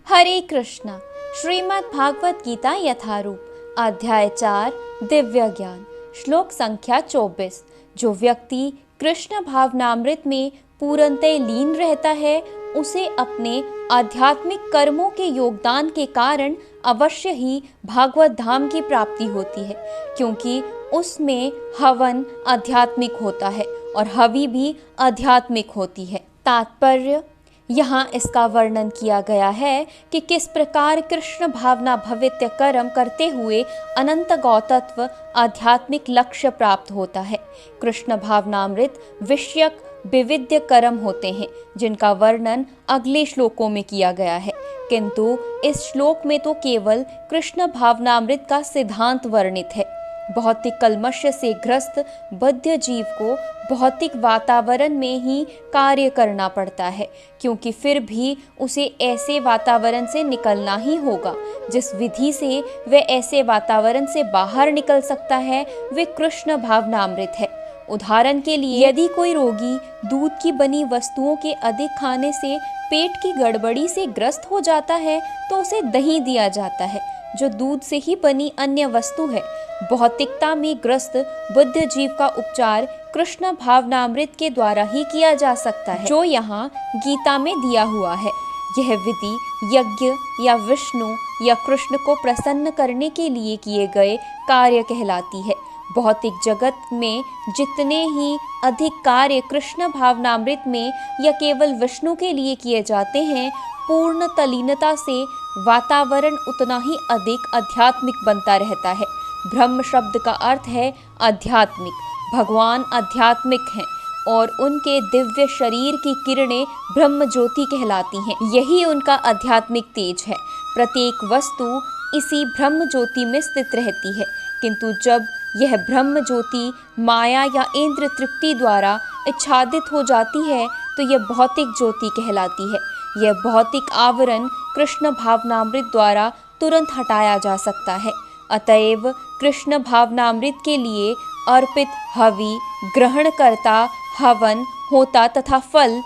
हरे कृष्णा। श्रीमद् भागवत गीता यथारूप अध्याय 4 दिव्य ज्ञान श्लोक संख्या 24। जो व्यक्ति कृष्ण भावनामृत में पूर्णतः लीन रहता है उसे अपने आध्यात्मिक कर्मों के योगदान के कारण अवश्य ही भागवत धाम की प्राप्ति होती है, क्योंकि उसमें हवन आध्यात्मिक होता है और हवि भी आध्यात्मिक होती है। तात्पर्य यहाँ इसका वर्णन किया गया है कि किस प्रकार कृष्ण भावना भवित्य कर्म करते हुए अनंत गौतत्व आध्यात्मिक लक्ष्य प्राप्त होता है। कृष्ण भावनामृत विषयक विविध कर्म होते हैं जिनका वर्णन अगले श्लोकों में किया गया है, किंतु इस श्लोक में तो केवल कृष्ण भावनामृत का सिद्धांत वर्णित है। भौतिक कल्मश से ग्रस्त बद्ध जीव को भौतिक वातावरण में ही कार्य करना पड़ता है, क्योंकि फिर भी उसे ऐसे वातावरण से निकलना ही होगा। जिस विधि से वह ऐसे वातावरण से बाहर निकल सकता है वे कृष्ण भावनामृत है। उदाहरण के लिए, यदि कोई रोगी दूध की बनी वस्तुओं के अधिक खाने से पेट की गड़बड़ी से ग्रस्त हो जाता है तो उसे दही दिया जाता है, जो दूध से ही बनी अन्य वस्तु है। भौतिकता में ग्रस्त बुद्ध जीव का उपचार कृष्ण भावनामृत के द्वारा ही किया जा सकता है, जो यहाँ गीता में दिया हुआ है। यह विधि यज्ञ या विष्णु या कृष्ण को प्रसन्न करने के लिए किए गए कार्य कहलाती है। भौतिक जगत में जितने ही अधिक कार्य कृष्ण भावनामृत में या केवल विष्णु के लिए किए जाते हैं, पूर्ण तलीनता से वातावरण उतना ही अधिक आध्यात्मिक बनता रहता है। ब्रह्म शब्द का अर्थ है आध्यात्मिक। भगवान आध्यात्मिक हैं और उनके दिव्य शरीर की किरणें ब्रह्म ज्योति कहलाती हैं। यही उनका आध्यात्मिक तेज है। प्रत्येक वस्तु इसी ब्रह्म ज्योति में स्थित रहती है, किंतु जब यह ब्रह्म ज्योति माया या इंद्र तृप्ति द्वारा आच्छादित हो जाती है तो यह भौतिक ज्योति कहलाती है। यह भौतिक आवरण कृष्ण भावनामृत द्वारा तुरंत हटाया जा सकता है। अतएव कृष्ण भावनामृत के लिए अर्पित हवि, ग्रहणकर्ता, हवन, होता तथा फल,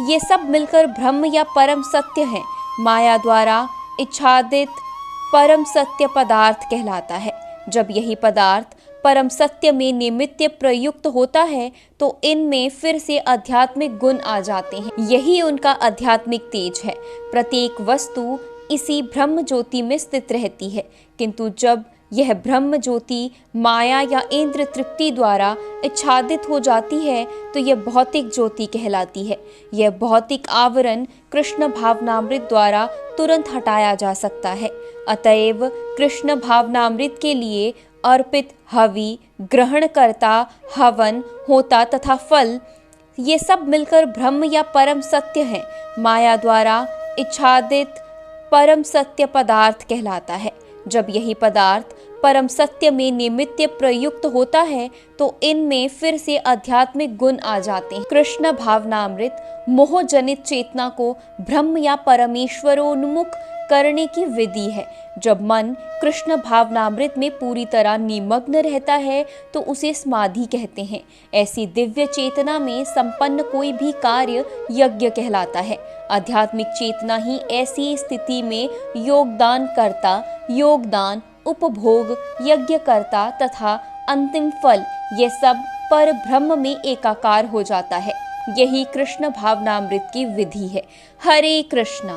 ये सब मिलकर ब्रह्म या परम सत्य है। माया द्वारा इच्छादित परम सत्य पदार्थ कहलाता है। जब यही पदार्थ परम सत्य में निमित्त प्रयुक्त होता है तो इनमें फिर से आध्यात्मिक गुण आ जाते हैं। यही उनका आध्यात्मिक तेज है। प्रत्येक वस्तु इसी ब्रह्म ज्योति में स्थित रहती है, किंतु जब यह ब्रह्म ज्योति माया या इंद्र तृप्ति द्वारा आच्छादित हो जाती है तो यह भौतिक ज्योति कहलाती है। यह भौतिक आवरण कृष्ण भावनामृत द्वारा तुरंत हटाया जा सकता है। अतएव कृष्ण भावनामृत के लिए अर्पित हवि, ग्रहणकर्ता, हवन, होता तथा फल, ये सब मिलकर ब्रह्म या परम सत्य है। माया द्वारा इच्छादित परम सत्य पदार्थ कहलाता है। जब यही पदार्थ परम सत्य में निमित्त प्रयुक्त होता है तो इनमें फिर से आध्यात्मिक गुण आ जाते हैं। कृष्ण भावनामृत मोह जनित चेतना को ब्रह्म या परमेश्वरोन्मुख करने की विधि है। जब मन कृष्ण भावनामृत में पूरी तरह निमग्न रहता है तो उसे समाधि कहते हैं। ऐसी दिव्य चेतना में संपन्न कोई भी कार्य यज्ञ कहलाता है। आध्यात्मिक चेतना ही ऐसी स्थिति में योगदान, उपभोग, यज्ञकर्ता तथा अंतिम फल, ये सब पर ब्रह्म में एकाकार हो जाता है। यही कृष्ण भावनामृत की विधि है। हरे कृष्णा।